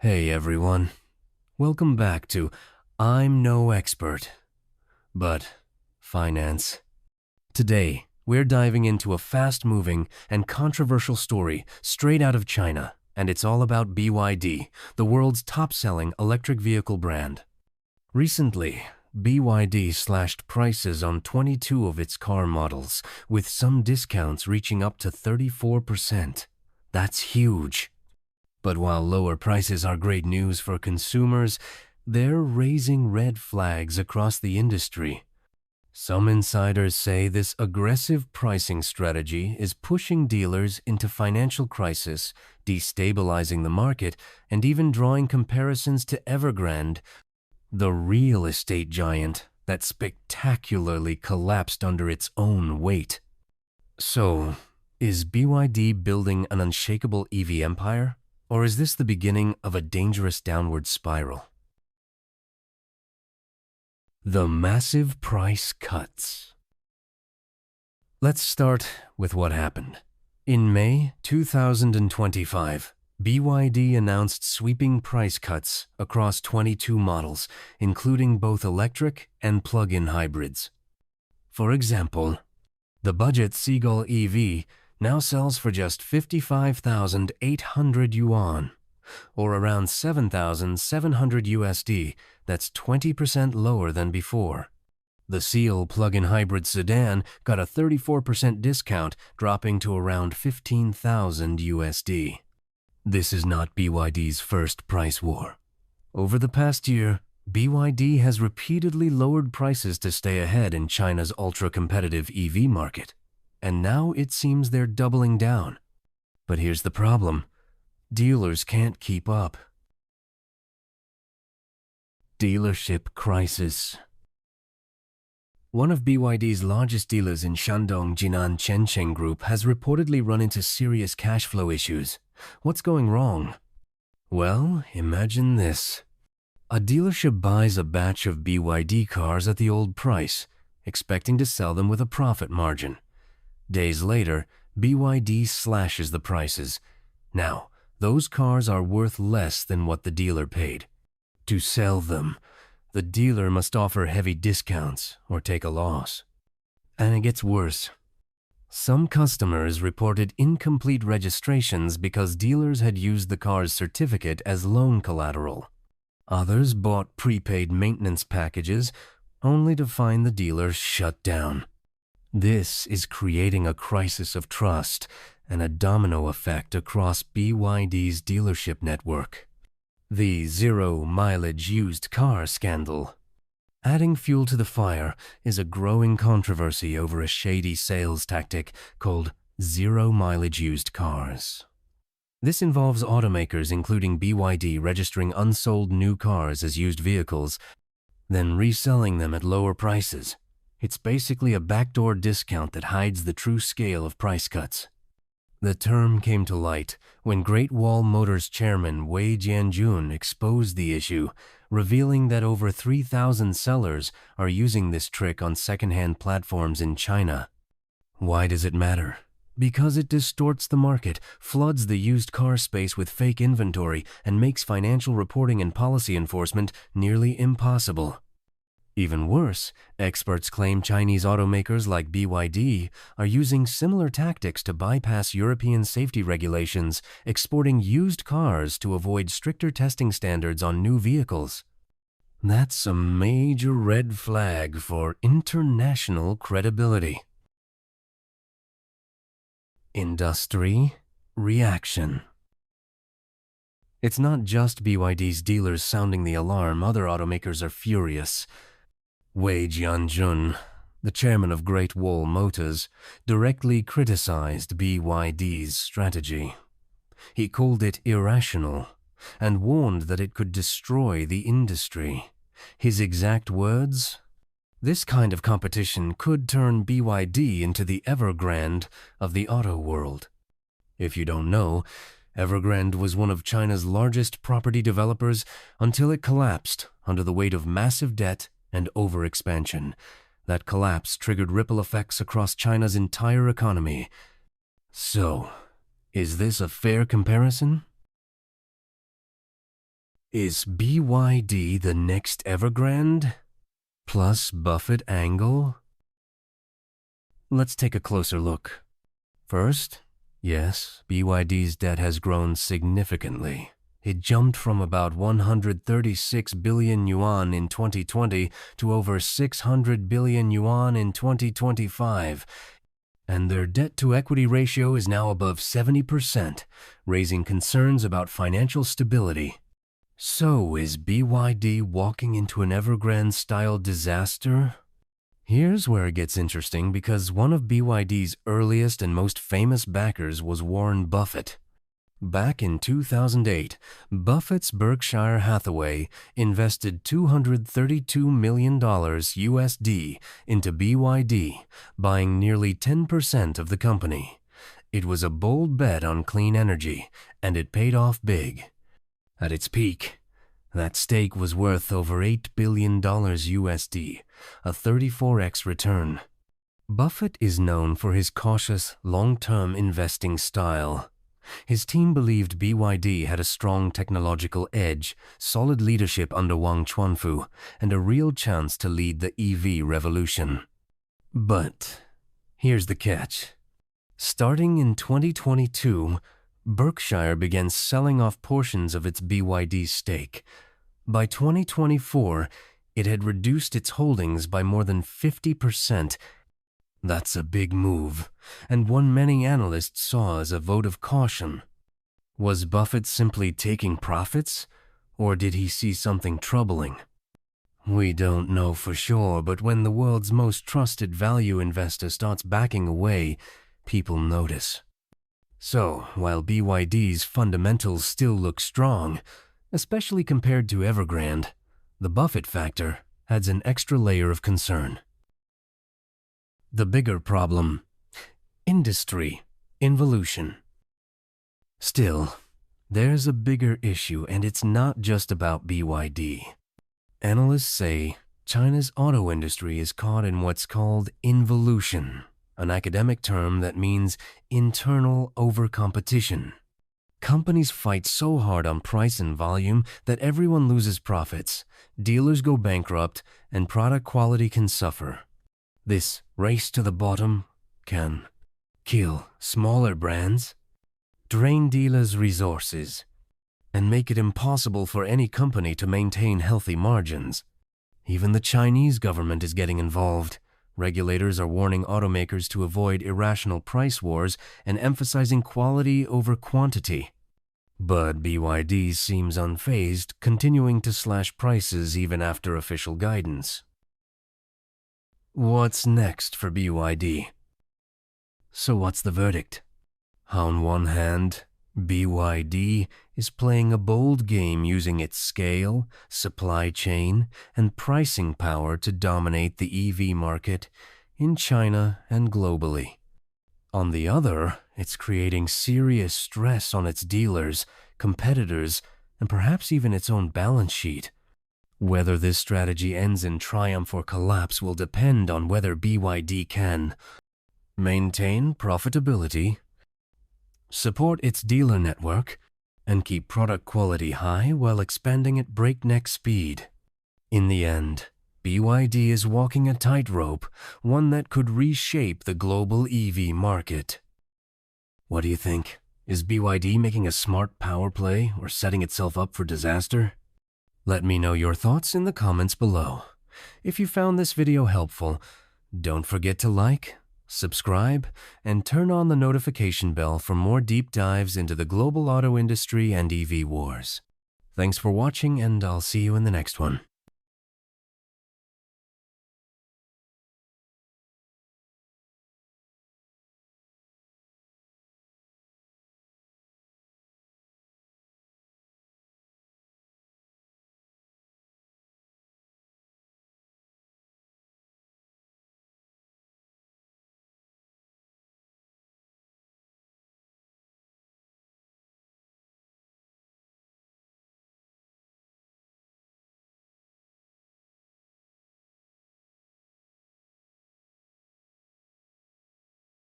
Hey everyone, welcome back to I'm No Expert, but Finance. Today, we're diving into a fast-moving and controversial story straight out of China, and it's all about BYD, the world's top-selling electric vehicle brand. Recently, BYD slashed prices on 22 of its car models, with some discounts reaching up to 34%. That's huge. But while lower prices are great news for consumers, they're raising red flags across the industry. Some insiders say this aggressive pricing strategy is pushing dealers into financial crisis, destabilizing the market, and even drawing comparisons to Evergrande, the real estate giant that spectacularly collapsed under its own weight. So, is BYD building an unshakable EV empire? Or is this the beginning of a dangerous downward spiral? The massive price cuts. Let's start with what happened. In May 2025, BYD announced sweeping price cuts across 22 models, including both electric and plug-in hybrids. For example, the budget Seagull EV now sells for just 55,800 yuan, or around 7,700 USD. That's 20% lower than before. The Seal plug-in hybrid sedan got a 34% discount, dropping to around 15,000 USD. This is not BYD's first price war. Over the past year, BYD has repeatedly lowered prices to stay ahead in China's ultra-competitive EV market. And now it seems they're doubling down. But here's the problem. Dealers can't keep up. Dealership crisis. One of BYD's largest dealers in Shandong Jinan Chencheng Group has reportedly run into serious cash flow issues. What's going wrong? Well, imagine this. A dealership buys a batch of BYD cars at the old price, expecting to sell them with a profit margin. Days later, BYD slashes the prices. Now, those cars are worth less than what the dealer paid. To sell them, the dealer must offer heavy discounts or take a loss. And it gets worse. Some customers reported incomplete registrations because dealers had used the car's certificate as loan collateral. Others bought prepaid maintenance packages only to find the dealer shut down. This is creating a crisis of trust and a domino effect across BYD's dealership network. The zero-mileage used car scandal. Adding fuel to the fire is a growing controversy over a shady sales tactic called zero-mileage used cars. This involves automakers including BYD registering unsold new cars as used vehicles, then reselling them at lower prices. It's basically a backdoor discount that hides the true scale of price cuts. The term came to light when Great Wall Motors chairman Wei Jianjun exposed the issue, revealing that over 3,000 sellers are using this trick on second-hand platforms in China. Why does it matter? Because it distorts the market, floods the used car space with fake inventory, and makes financial reporting and policy enforcement nearly impossible. Even worse, experts claim Chinese automakers like BYD are using similar tactics to bypass European safety regulations, exporting used cars to avoid stricter testing standards on new vehicles. That's a major red flag for international credibility. Industry reaction. It's not just BYD's dealers sounding the alarm, other automakers are furious. Wei Jianjun, the chairman of Great Wall Motors, directly criticized BYD's strategy. He called it irrational and warned that it could destroy the industry. His exact words? This kind of competition could turn BYD into the Evergrande of the auto world. If you don't know, Evergrande was one of China's largest property developers until it collapsed under the weight of massive debt and overexpansion. That collapse triggered ripple effects across China's entire economy. So, is this a fair comparison? Is BYD the next Evergrande? Plus Buffett angle? Let's take a closer look. First, yes, BYD's debt has grown significantly. It jumped from about 136 billion yuan in 2020 to over 600 billion yuan in 2025. And their debt-to-equity ratio is now above 70%, raising concerns about financial stability. So, is BYD walking into an Evergrande-style disaster? Here's where it gets interesting because one of BYD's earliest and most famous backers was Warren Buffett. Back in 2008, Buffett's Berkshire Hathaway invested $232 million USD into BYD, buying nearly 10% of the company. It was a bold bet on clean energy, and it paid off big. At its peak, that stake was worth over $8 billion USD, a 34x return. Buffett is known for his cautious, long-term investing style. His team believed BYD had a strong technological edge, solid leadership under Wang Chuanfu, and a real chance to lead the EV revolution. But here's the catch. Starting in 2022, Berkshire began selling off portions of its BYD stake. By 2024, it had reduced its holdings by more than 50%. That's a big move, and one many analysts saw as a vote of caution. Was Buffett simply taking profits, or did he see something troubling? We don't know for sure, but when the world's most trusted value investor starts backing away, people notice. So, while BYD's fundamentals still look strong, especially compared to Evergrande, the Buffett factor adds an extra layer of concern. The bigger problem: industry, involution. Still, there's a bigger issue, and it's not just about BYD. Analysts say China's auto industry is caught in what's called involution, an academic term that means internal overcompetition. Companies fight so hard on price and volume that everyone loses profits, dealers go bankrupt, and product quality can suffer. This race to the bottom can kill smaller brands, drain dealers' resources, and make it impossible for any company to maintain healthy margins. Even the Chinese government is getting involved. Regulators are warning automakers to avoid irrational price wars and emphasizing quality over quantity. But BYD seems unfazed, continuing to slash prices even after official guidance. What's next for BYD? So what's the verdict? On one hand, BYD is playing a bold game using its scale, supply chain, and pricing power to dominate the EV market in China and globally. On the other, it's creating serious stress on its dealers, competitors, and perhaps even its own balance sheet. Whether this strategy ends in triumph or collapse will depend on whether BYD can maintain profitability, support its dealer network, and keep product quality high while expanding at breakneck speed. In the end, BYD is walking a tightrope, one that could reshape the global EV market. What do you think? Is BYD making a smart power play or setting itself up for disaster? Let me know your thoughts in the comments below. If you found this video helpful, don't forget to like, subscribe, and turn on the notification bell for more deep dives into the global auto industry and EV wars. Thanks for watching, and I'll see you in the next one.